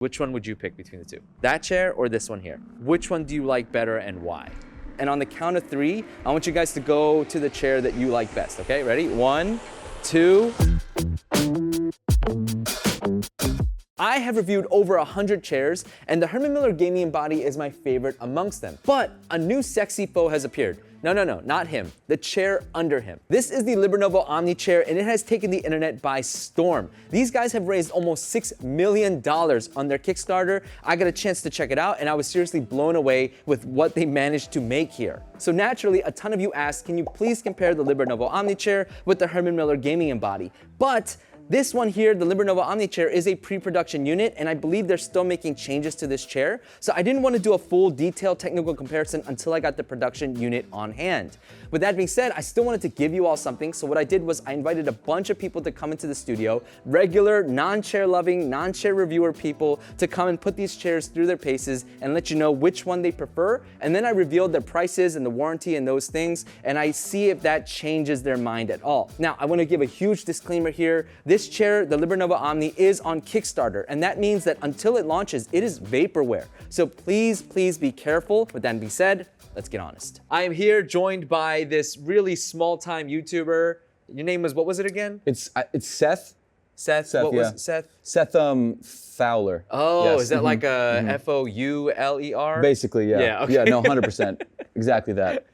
Which one would you pick between the two? That chair or this one here? Which one do you like better and why? And on the count of 3, I want you guys to go to the chair that you like best, okay? Ready? 1, 2. I have reviewed over 100 chairs, and the Herman Miller Gaming Embody is my favorite amongst them. But a new sexy foe has appeared. No, not him. The chair under him. This is the Libernovo Omni chair, and it has taken the internet by storm. These guys have raised almost $6 million on their Kickstarter. I got a chance to check it out, and I was seriously blown away with what they managed to make here. So naturally, a ton of you asked, can you please compare the Libernovo Omni chair with the Herman Miller Gaming Embody? But this one here, the Libernovo Omni chair, is a pre-production unit, and I believe they're still making changes to this chair. So I didn't want to do a full detailed technical comparison until I got the production unit on hand. With that being said, I still wanted to give you all something, so what I did was I invited a bunch of people to come into the studio, regular, non-chair loving, non-chair reviewer people, to come and put these chairs through their paces and let you know which one they prefer, and then I revealed their prices and the warranty and those things, and I see if that changes their mind at all. Now, I want to give a huge disclaimer here. This chair, the Libernovo Omni, is on Kickstarter, and that means that until it launches, it is vaporware. So please be careful. With that being said, let's get honest. I am here joined by this really small-time YouTuber. Your name was, what was it again? It's Seth. Seth, what was it? Seth? Seth Fowler. Oh, yes. Is that like a F-O-U-L-E-R? Basically, yeah. Yeah, okay. Yeah, no, 100%. Exactly that.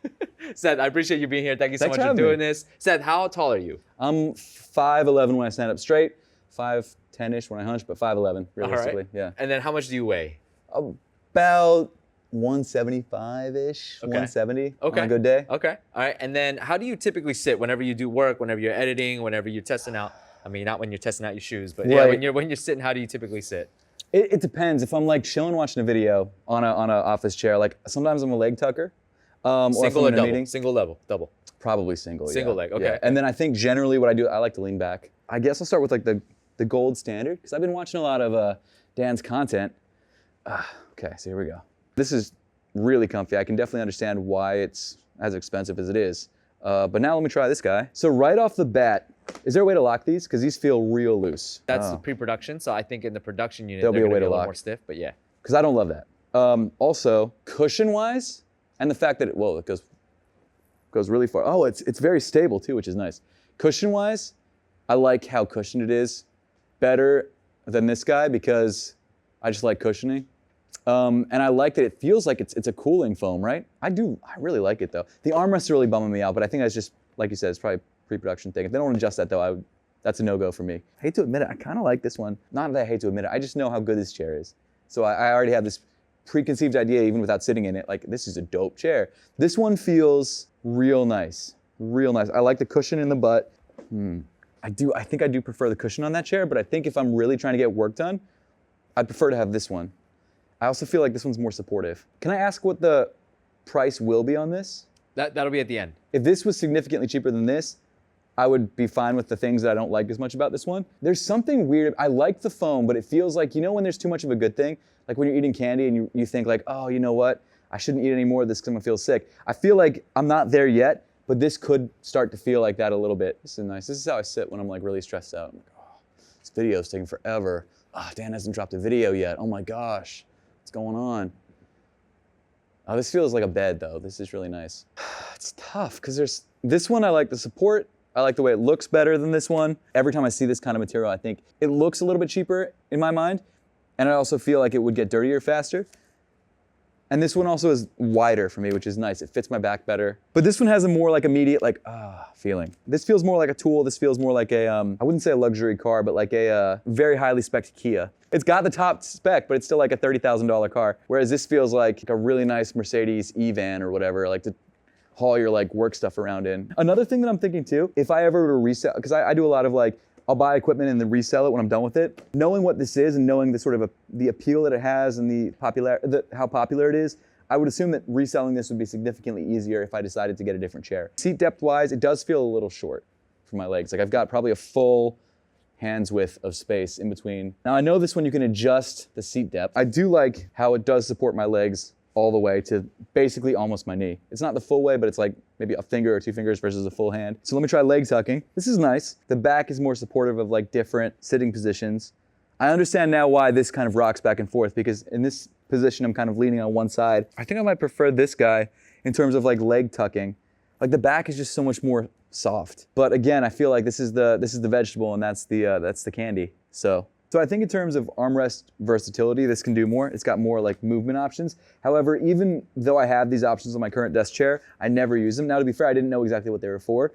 Seth, I appreciate you being here. Thank you so Thanks much for for doing having me. this. Seth, how tall are you? I'm 5'11" when I stand up straight, 5'10"-ish when I hunch, but 5'11" realistically, All right. yeah. And then how much do you weigh? About 175-ish, 170 on a good day. Okay, all right. And then how do you typically sit whenever you do work, whenever you're editing, whenever you're testing out? I mean, not when you're testing out your shoes, but yeah, Right. when you're sitting, how do you typically sit? It depends. If I'm like chilling watching a video on a office chair, like sometimes I'm a leg tucker. Or if Single I'm or in a double? meeting. Single level, double. Probably single, Single yeah. leg, okay. Yeah. And then I think generally what I do, I like to lean back. I guess I'll start with like the gold standard, because I've been watching a lot of Dan's content. Okay, so here we go. This is really comfy. I can definitely understand why it's as expensive as it is. But now let me try this guy. So right off the bat, is there a way to lock these? Because these feel real loose. That's the pre-production, so I think in the production unit, There'll they're be a gonna way be to a little lock. more stiff, but yeah. Because I don't love that. Also, cushion-wise, and the fact that it goes really far. Oh, it's very stable too, which is nice. Cushion-wise, I like how cushioned it is better than this guy because I just like cushioning. And I like that it feels like it's a cooling foam, right? I really like it though. The armrests are really bumming me out, but I think that's just, like you said, it's probably a pre-production thing. If they don't adjust that though, that's a no-go for me. I hate to admit it, I kind of like this one. Not that I hate to admit it, I just know how good this chair is. So I already have this preconceived idea, even without sitting in it, like this is a dope chair. This one feels real nice, real nice. I like the cushion in the butt. I think I do prefer the cushion on that chair, but I think if I'm really trying to get work done, I'd prefer to have this one. I also feel like this one's more supportive. Can I ask what the price will be on this? That'll be at the end. If this was significantly cheaper than this, I would be fine with the things that I don't like as much about this one. There's something weird. I like the foam, but it feels like, you know when there's too much of a good thing? Like when you're eating candy and you think like, oh, you know what? I shouldn't eat any more of this because I'm gonna feel sick. I feel like I'm not there yet, but this could start to feel like that a little bit. This is nice. This is how I sit when I'm like really stressed out. I'm like, oh, this video's taking forever. Oh, Dan hasn't dropped a video yet. Oh my gosh, what's going on? Oh, this feels like a bed though. This is really nice. It's tough because there's, this one I like the support. I like the way it looks better than this one. Every time I see this kind of material, I think it looks a little bit cheaper in my mind. And I also feel like it would get dirtier faster. And this one also is wider for me, which is nice. It fits my back better. But this one has a more like immediate like, feeling. This feels more like a tool. This feels more like a, I wouldn't say a luxury car, but like a very highly spec'd Kia. It's got the top spec, but it's still like a $30,000 car. Whereas this feels like a really nice Mercedes E-Van or whatever, like to haul your like work stuff around in. Another thing that I'm thinking too, if I ever were to resell, because I do a lot of like, I'll buy equipment and then resell it when I'm done with it. Knowing what this is and knowing the sort of the appeal that it has and how popular it is, I would assume that reselling this would be significantly easier if I decided to get a different chair. Seat depth wise, it does feel a little short for my legs. Like I've got probably a full hand's width of space in between. Now I know this one you can adjust the seat depth. I do like how it does support my legs all the way to basically almost my knee. It's not the full way, but it's like maybe a finger or two fingers versus a full hand. So let me try leg tucking. This is nice. The back is more supportive of like different sitting positions. I understand now why this kind of rocks back and forth, because in this position, I'm kind of leaning on one side. I think I might prefer this guy in terms of like leg tucking. Like the back is just so much more soft. But again, I feel like this is the vegetable and that's the candy. So I think in terms of armrest versatility, this can do more. It's got more like movement options. However, even though I have these options on my current desk chair, I never use them. Now, to be fair, I didn't know exactly what they were for.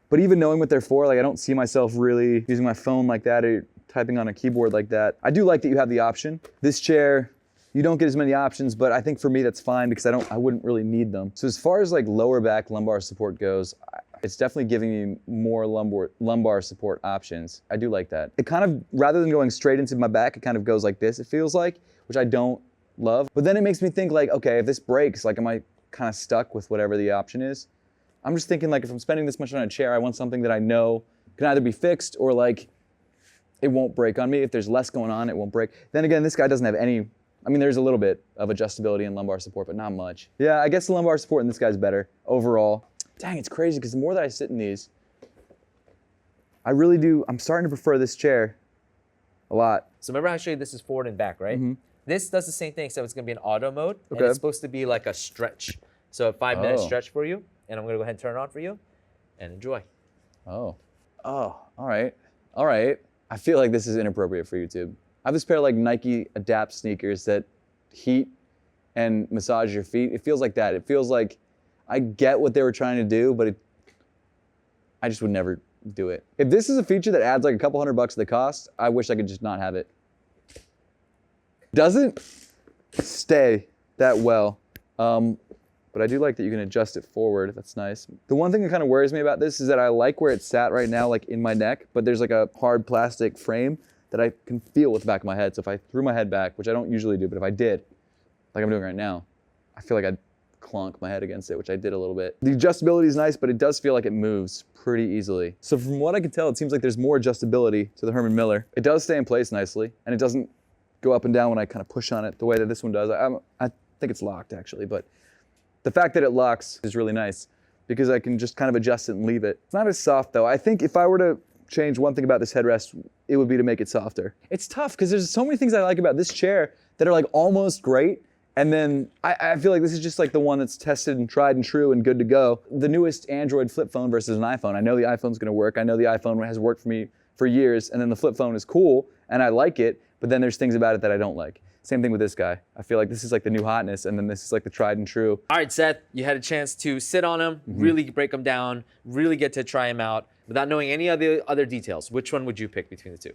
But even knowing what they're for, like I don't see myself really using my phone like that or typing on a keyboard like that. I do like that you have the option. This chair, you don't get as many options, but I think for me that's fine because I wouldn't really need them. So as far as like lower back lumbar support goes, it's definitely giving me more lumbar support options. I do like that. It kind of, rather than going straight into my back, it kind of goes like this, it feels like, which I don't love. But then it makes me think like, okay, if this breaks, like am I kind of stuck with whatever the option is? I'm just thinking like if I'm spending this much on a chair, I want something that I know can either be fixed or like it won't break on me. If there's less going on, it won't break. Then again, this guy doesn't have any, I mean, there's a little bit of adjustability in lumbar support, but not much. Yeah, I guess the lumbar support in this guy's better overall. Dang, it's crazy because the more that I sit in these, I really do, I'm starting to prefer this chair a lot. So remember how I showed you this is forward and back, right? Mm-hmm. This does the same thing, except it's gonna be in auto mode, and Okay. it's supposed to be like a stretch. So a 5-minute stretch for you, and I'm gonna go ahead and turn it on for you, and enjoy. Oh, all right. I feel like this is inappropriate for YouTube. I have this pair of like Nike Adapt sneakers that heat and massage your feet. It feels like that. It feels like I get what they were trying to do, but I just would never do it. If this is a feature that adds like a couple $100 to the cost, I wish I could just not have it. Doesn't stay that well, but I do like that you can adjust it forward. That's nice. The one thing that kind of worries me about this is that I like where it's sat right now, like in my neck, but there's like a hard plastic frame that I can feel with the back of my head. So if I threw my head back, which I don't usually do, but if I did, like I'm doing right now, I feel like I'd clonk my head against it, which I did a little bit. The adjustability is nice, but it does feel like it moves pretty easily. So from what I can tell, it seems like there's more adjustability to the Herman Miller. It does stay in place nicely, and it doesn't go up and down when I kind of push on it the way that this one does. I think it's locked actually, but the fact that it locks is really nice because I can just kind of adjust it and leave it. It's not as soft though. I think if I were to change one thing about this headrest, it would be to make it softer. It's tough because there's so many things I like about this chair that are like almost great. And then I feel like this is just like the one that's tested and tried and true and good to go. The newest Android flip phone versus an iPhone. I know the iPhone's gonna work. I know the iPhone has worked for me for years, and then the flip phone is cool and I like it, but then there's things about it that I don't like. Same thing with this guy. I feel like this is like the new hotness, and then this is like the tried and true. All right, Seth, you had a chance to sit on them, really break them down, really get to try them out without knowing any other details. Which one would you pick between the two?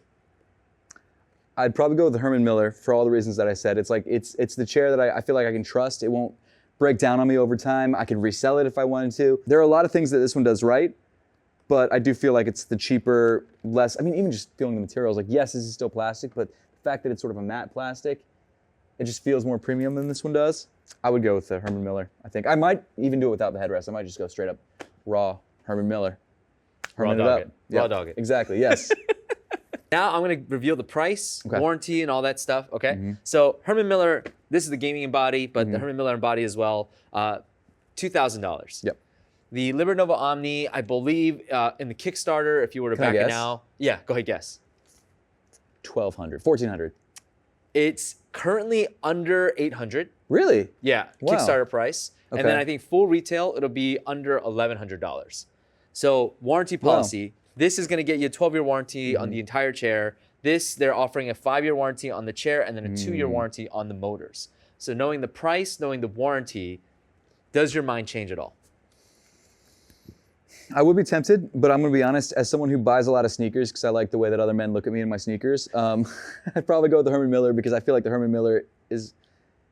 I'd probably go with the Herman Miller for all the reasons that I said. It's like it's the chair that I feel like I can trust. It won't break down on me over time. I could resell it if I wanted to. There are a lot of things that this one does right, but I do feel like it's the cheaper, less, I mean, even just feeling the materials, like yes, this is still plastic, but the fact that it's sort of a matte plastic, it just feels more premium than this one does. I would go with the Herman Miller, I think. I might even do it without the headrest. I might just go straight up raw Herman Miller. Herman Raw dog it. Yeah, Raw dog it. Exactly, yes. Now I'm going to reveal the price, Okay. warranty, and all that stuff, okay? So Herman Miller, this is the gaming Embody, but the Herman Miller Embody as well, $2,000. Yep. The Libernovo Omni, I believe in the Kickstarter, if you were to Can I back it guess? now. Yeah, go ahead, guess. $1,200, $1,400. It's currently under $800. Really? Yeah, Wow. Kickstarter price. Okay. And then I think full retail, it'll be under $1,100. So warranty policy, this is gonna get you a 12-year warranty on the entire chair. This, they're offering a 5-year warranty on the chair and then a 2-year warranty on the motors. So knowing the price, knowing the warranty, does your mind change at all? I would be tempted, but I'm gonna be honest, as someone who buys a lot of sneakers, because I like the way that other men look at me in my sneakers, I'd probably go with the Herman Miller because I feel like the Herman Miller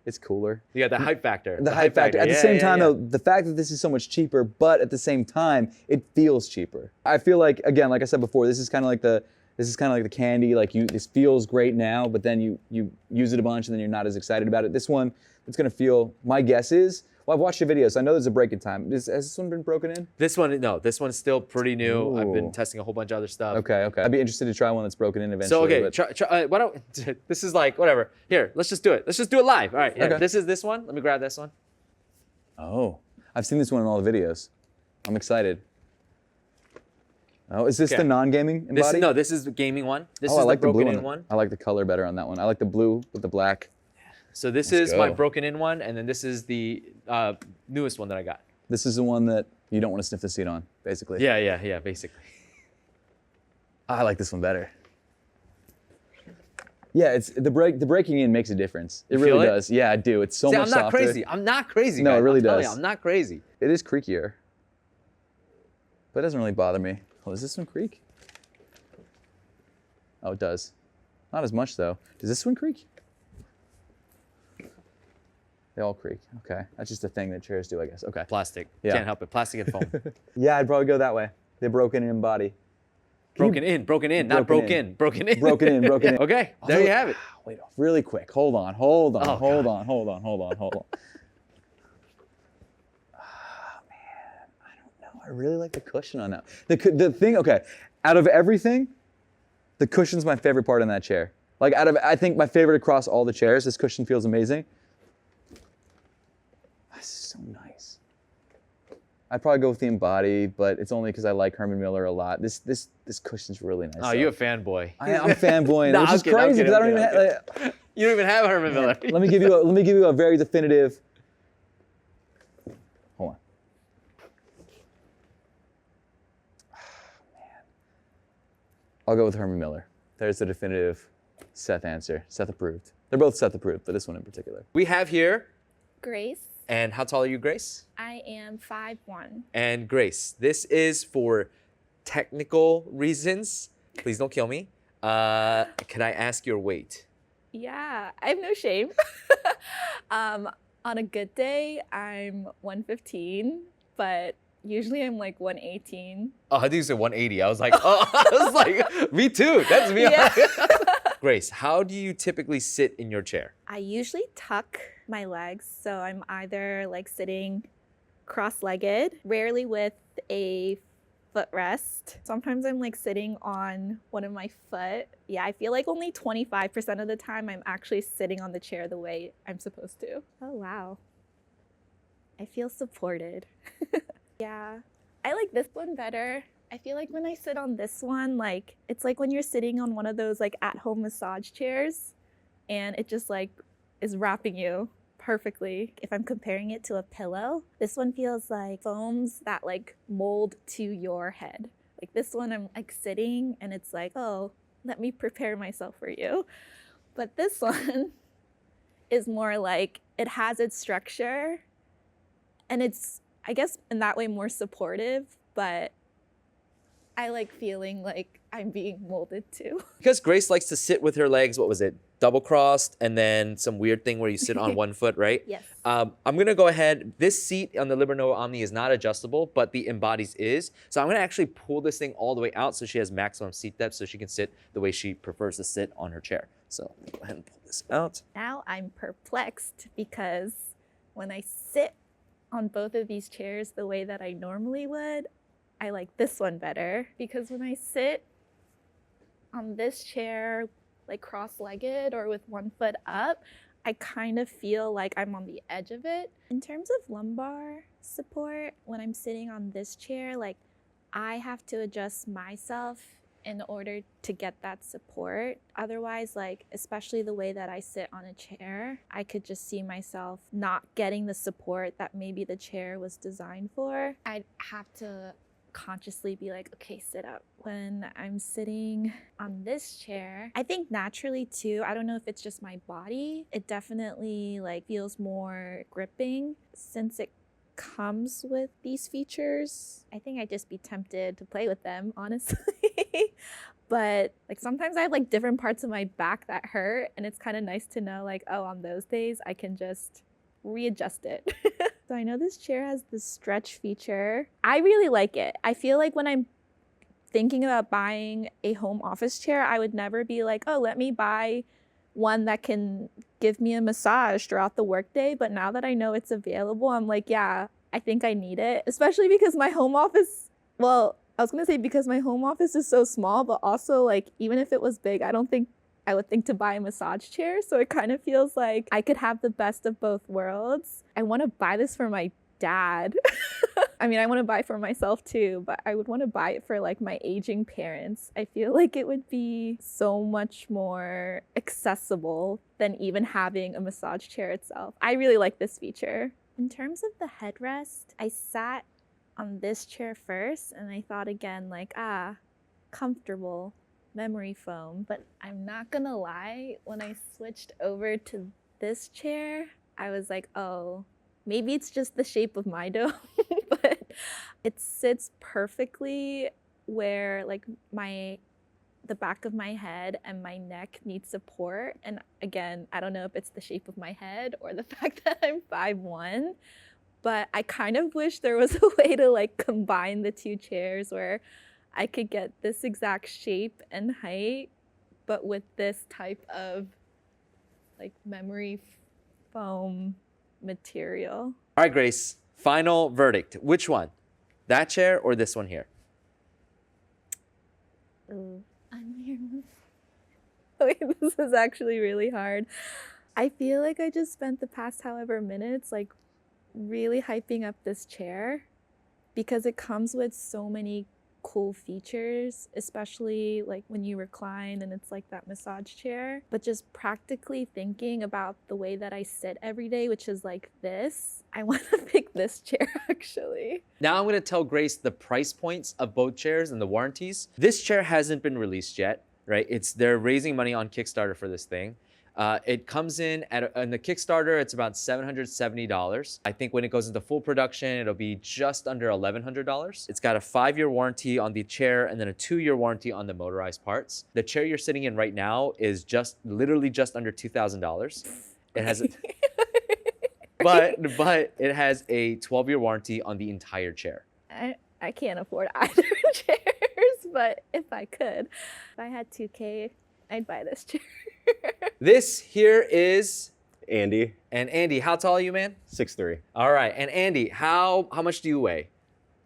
it's cooler. You got the hype factor. The hype factor. At the same time, though, the fact that this is so much cheaper, but at the same time, it feels cheaper. I feel like, again, like I said before, this is kind of like the candy. Like this feels great now, but then you use it a bunch and then you're not as excited about it. This one, it's gonna feel. My guess is. Well, I've watched your videos, so I know there's a break-in time. Has this one been broken in? This one, no. This one's still pretty new. Ooh. I've been testing a whole bunch of other stuff. Okay. I'd be interested to try one that's broken in eventually. So okay, but... try, why don't? This is like whatever. Here, let's just do it. Let's just do it live. All right. Here, Okay. This is this one. Let me grab this one. Oh, I've seen this one in all the videos. I'm excited. Oh, is this Okay. the non-gaming embody? This is the gaming one. This Oh, is I like the the blue broken in one. one. I like the color better on that one. I like the blue with the black. So this Let's is my go. broken in one, and then this is the newest one that I got. This is the one that you don't want to sniff the seat on, basically. Yeah, basically. I like this one better. Yeah, it's the breaking in makes a difference. It You feel really it? does. Yeah, I do. It's so See, much I'm not softer. crazy. I'm not crazy. No, guys. it really I'm telling does. you, I'm not crazy. It is creakier, but it doesn't really bother me. Oh, does this one creak? Oh, it does. Not as much though. Does this one creak? They all creak. Okay, that's just a thing that chairs do, I guess. Okay. Plastic. Yeah. Can't help it. Plastic and foam. Yeah, I'd probably go that way. The broken in body. Broken in, not Broken in. broken in. Broken in. Broken in, broken in. Okay, there you have it. Wait, really quick. Hold on. Oh, God. Hold on. Ah, man, I don't know. I really like the cushion on that. The thing, okay, out of everything, the cushion's my favorite part in that chair. Like I think my favorite across all the chairs, this cushion feels amazing. That's so nice. I'd probably go with the Embody, but it's only because I like Herman Miller a lot. This cushion's really nice. Oh, you're a fanboy. I'm fanboying, Nah, which I'm is kidding, I'm crazy kidding, because I don't I'm even kidding, have, You don't even have Herman Miller. let me give you a very definitive. Hold on. Man. I'll go with Herman Miller. There's the definitive Seth answer. Seth approved. They're both Seth approved, but this one in particular. We have here, Grace. and how tall are you, Grace? I am 5'1". And Grace, this is for technical reasons. Please don't kill me. Can I ask your weight? Yeah, I have no shame. On a good day, I'm 115, but usually I'm like 118. Oh, I think you said 180. I was like, me too. That's me. Yeah. Grace, how do you typically sit in your chair? I usually tuck my legs, so I'm either like sitting cross-legged, rarely with a footrest. Sometimes I'm like sitting on one of my foot. Yeah, I feel like only 25% of the time I'm actually sitting on the chair the way I'm supposed to. Oh, wow. I feel supported. Yeah, I like this one better. I feel like when I sit on this one, like it's like when you're sitting on one of those like at-home massage chairs and it just like is wrapping you perfectly. If I'm comparing it to a pillow, this one feels like foams that like mold to your head. Like this one, I'm like sitting and it's like, oh, let me prepare myself for you. But this one is more like it has its structure and it's, I guess in that way, more supportive, but I like feeling like I'm being molded to. Because Grace likes to sit with her legs, what was it, double crossed, and then some weird thing where you sit on one foot, right? Yes. I'm gonna go ahead. This seat on the Libernovo Omni is not adjustable, but the Embodies is. So I'm gonna actually pull this thing all the way out so she has maximum seat depth so she can sit the way she prefers to sit on her chair. So let me go ahead and pull this out. Now I'm perplexed because when I sit on both of these chairs the way that I normally would, I like this one better because when I sit on this chair, like cross-legged or with one foot up, I kind of feel like I'm on the edge of it. In terms of lumbar support, when I'm sitting on this chair, like I have to adjust myself in order to get that support. Otherwise, like, especially the way that I sit on a chair, I could just see myself not getting the support that maybe the chair was designed for. I'd have to consciously be like, okay, sit up. When I'm sitting on this chair, I think naturally too, I don't know if it's just my body, it definitely like feels more gripping since it comes with these features. I think I'd just be tempted to play with them, honestly. But like sometimes I have like different parts of my back that hurt and it's kind of nice to know like, oh, on those days I can just readjust it. So I know this chair has this stretch feature. I really like it. I feel like when I'm thinking about buying a home office chair, I would never be like, oh, let me buy one that can give me a massage throughout the workday. But now that I know it's available, I'm like, yeah, I think I need it. Especially because my home office, well, I was gonna say because my home office is so small, but also like, even if it was big, I don't think I would think to buy a massage chair. So it kind of feels like I could have the best of both worlds. I want to buy this for my dad. I mean, I want to buy for myself too, but I would want to buy it for like my aging parents. I feel like it would be so much more accessible than even having a massage chair itself. I really like this feature. In terms of the headrest, I sat on this chair first and I thought again like, comfortable memory foam. But I'm not gonna lie, when I switched over to this chair, I was like, oh, maybe it's just the shape of my dome, but it sits perfectly where like the back of my head and my neck need support. And again, I don't know if it's the shape of my head or the fact that I'm 5'1", but I kind of wish there was a way to like combine the two chairs where I could get this exact shape and height, but with this type of like memory foam material. All right, Grace, final verdict. Which one? That chair or this one here? Ooh, wait, this is actually really hard. I feel like I just spent the past however minutes like really hyping up this chair because it comes with so many cool features, especially like when you recline and it's like that massage chair. But just practically thinking about the way that I sit every day, which is like this, I want to pick this chair actually. Now I'm going to tell Grace the price points of both chairs and the warranties. This chair hasn't been released yet, right? They're raising money on Kickstarter for this thing. It comes in on the Kickstarter, it's about $770. I think when it goes into full production, it'll be just under $1,100. It's got a 5-year warranty on the chair and then a 2-year warranty on the motorized parts. The chair you're sitting in right now is literally just under $2,000. It has a, but it has a 12-year warranty on the entire chair. I can't afford either chairs, but if I could, if I had $2K, I'd buy this chair. This here is Andy. And Andy, how tall are you, man? 6'3". All right, and Andy, how much do you weigh?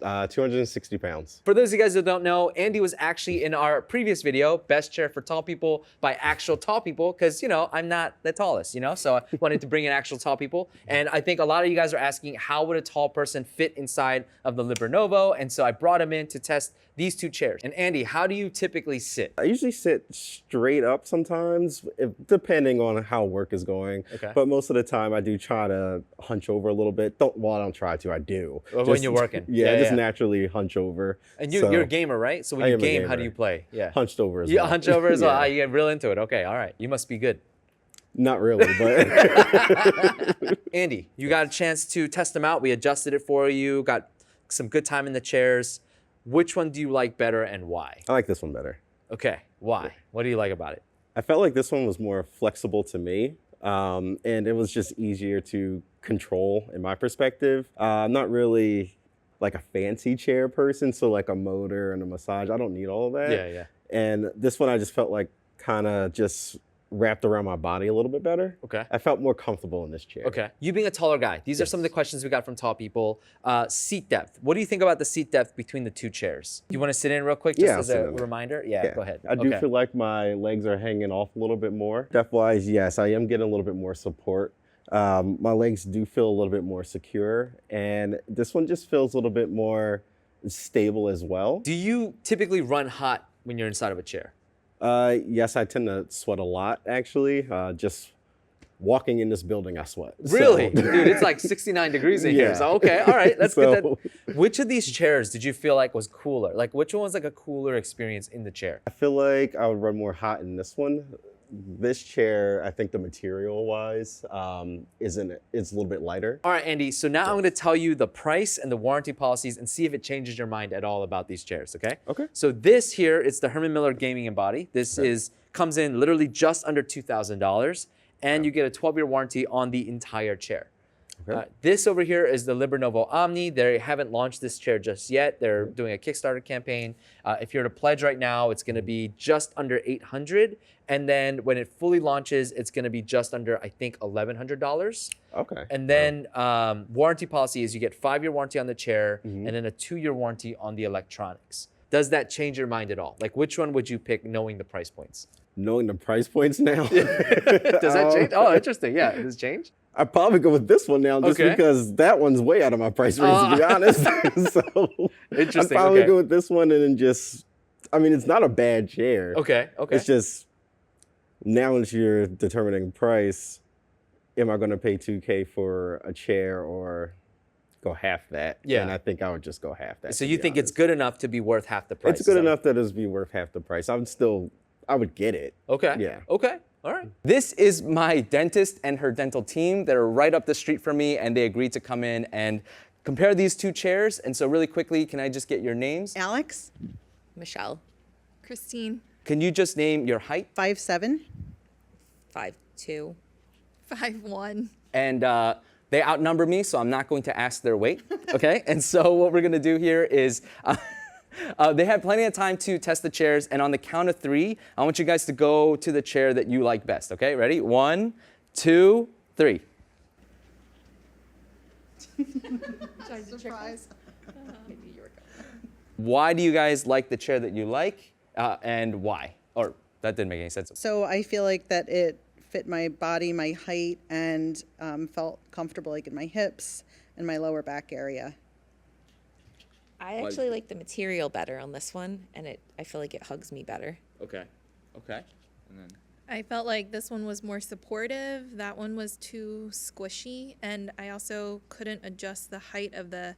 260 pounds. For those of you guys that don't know, Andy was actually in our previous video, Best Chair for Tall People by actual tall people, because, I'm not the tallest, so I wanted to bring in actual tall people. And I think a lot of you guys are asking, how would a tall person fit inside of the Libernovo? And so I brought him in to test these two chairs. And Andy, how do you typically sit? I usually sit straight up sometimes, depending on how work is going. Okay. But most of the time, I do try to hunch over a little bit. I don't try to, I do. When you're working. Yeah, just naturally hunch over. And you're a gamer, right? So when you game, how do you play? Yeah. Hunched over as well. well. Hunch over as well. You get real into it. Okay, all right. You must be good. Not really, but. Andy, you got a chance to test them out. We adjusted it for you, got some good time in the chairs. Which one do you like better and why? I like this one better. Okay, why? Yeah. What do you like about it? I felt like this one was more flexible to me, and it was just easier to control in my perspective. I'm not really like a fancy chair person, so like a motor and a massage, I don't need all of that. Yeah. And this one I just felt like kind of just wrapped around my body a little bit better. Okay. I felt more comfortable in this chair. Okay. You being a taller guy, these are some of the questions we got from tall people. Seat depth. What do you think about the seat depth between the two chairs? Do you want to sit in real quick just as a reminder? Yeah, go ahead. I do feel like my legs are hanging off a little bit more. Depth-wise, yes, I am getting a little bit more support. My legs do feel a little bit more secure, and this one just feels a little bit more stable as well. Do you typically run hot when you're inside of a chair? Yes, I tend to sweat a lot, actually. Just walking in this building, I sweat. Really? So. Dude, it's like 69 degrees in here. So, okay, all right, that's good. Which of these chairs did you feel like was cooler? Like, which one was like a cooler experience in the chair? I feel like I would run more hot in this one. This chair, I think the material-wise, is a little bit lighter. All right, Andy, so now I'm going to tell you the price and the warranty policies and see if it changes your mind at all about these chairs, okay? Okay. So this here, it's the Herman Miller Gaming Embody. This comes in literally just under $2,000, and you get a 12-year warranty on the entire chair. Okay. This over here is the Libernovo Omni. They haven't launched this chair just yet. They're doing a Kickstarter campaign. If you're to pledge right now, it's going to be just under $800. And then when it fully launches, it's going to be just under, I think, $1,100. Okay. And then warranty policy is you get 5-year warranty on the chair and then a 2-year warranty on the electronics. Does that change your mind at all? Like, which one would you pick knowing the price points? Knowing the price points now? Does that change? Oh, interesting. Yeah, does it change? I'd probably go with this one now just Okay. because that one's way out of my price range, to be honest. So Interesting, I'd probably okay. go with this one and then just, I mean, it's not a bad chair. Okay, okay. It's just, now that you're determining price, am I going to pay $2K for a chair or go half that? Yeah. And I think I would just go half that. So to you be think it's honest. good enough to be worth half the price? It's good is that- enough that it'd be worth half the price. I would get it. Okay. Yeah. Okay. All right. This is my dentist and her dental team. They're right up the street from me, and they agreed to come in and compare these two chairs. And so really quickly, can I just get your names? Alex, Michelle, Christine, Can you just name your height? 5'7". 5'2". 5'1". And they outnumber me, so I'm not going to ask their weight. Okay. And so what we're gonna do here is. They have plenty of time to test the chairs, and on the count of 3, I want you guys to go to the chair that you like best, okay? Ready? 1, 2, 3. Surprise. Why do you guys like the chair that you like, and why? Or that didn't make any sense. So I feel like that it fit my body, my height, and felt comfortable like in my hips and my lower back area. I actually like the material better on this one, and I feel like it hugs me better. Okay. Okay. And then I felt like this one was more supportive. That one was too squishy, and I also couldn't adjust the height of the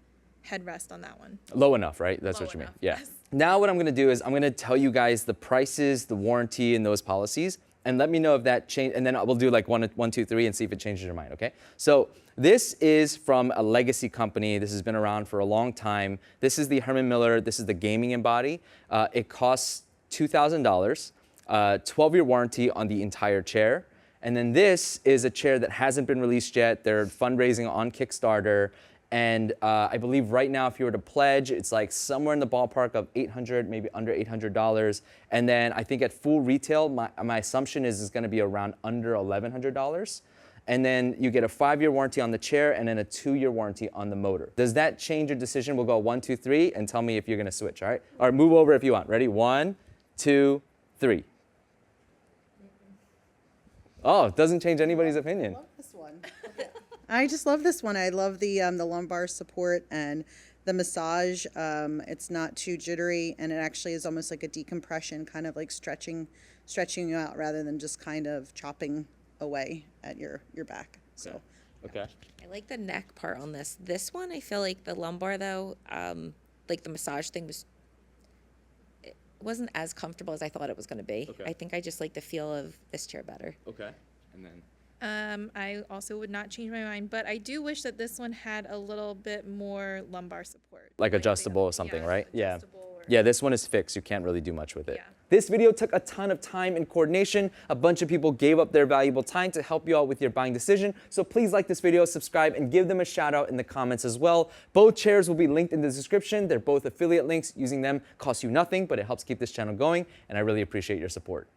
headrest on that one. low enough, right? That's Low what you mean. enough, Yeah. yes. Now what I'm gonna do is I'm gonna tell you guys the prices, the warranty, and those policies, and let me know if that change. And then we'll do like 1, 2, 3, and see if it changes your mind. Okay. So this is from a legacy company. This has been around for a long time. This is the Herman Miller. This is the gaming Embody. It costs $2,000. 12-year warranty on the entire chair. And then this is a chair that hasn't been released yet. They're fundraising on Kickstarter. And I believe right now, if you were to pledge, it's like somewhere in the ballpark of $800, maybe under $800. And then I think at full retail, my assumption is it's going to be around under $1,100. And then you get a 5-year warranty on the chair and then a 2-year warranty on the motor. Does that change your decision? We'll go 1, 2, 3, and tell me if you're going to switch. All right? Or move over if you want. Ready? 1, 2, 3. Oh, it doesn't change anybody's opinion. This one. I just love this one. I love the lumbar support and the massage. It's not too jittery, and it actually is almost like a decompression, kind of like stretching you out rather than just kind of chopping away at your back. So Okay. I like the neck part on this. This one, I feel like the lumbar though, like the massage thing it wasn't as comfortable as I thought it was going to be. Okay. I think I just like the feel of this chair better. Okay. And then. I also would not change my mind, but I do wish that this one had a little bit more lumbar support. Like the adjustable other- or something, yeah, right? Yeah. adjustable or- Yeah, this one is fixed. You can't really do much with it. Yeah. This video took a ton of time and coordination. A bunch of people gave up their valuable time to help you out with your buying decision. So please like this video, subscribe, and give them a shout out in the comments as well. Both chairs will be linked in the description. They're both affiliate links. Using them costs you nothing, but it helps keep this channel going, and I really appreciate your support.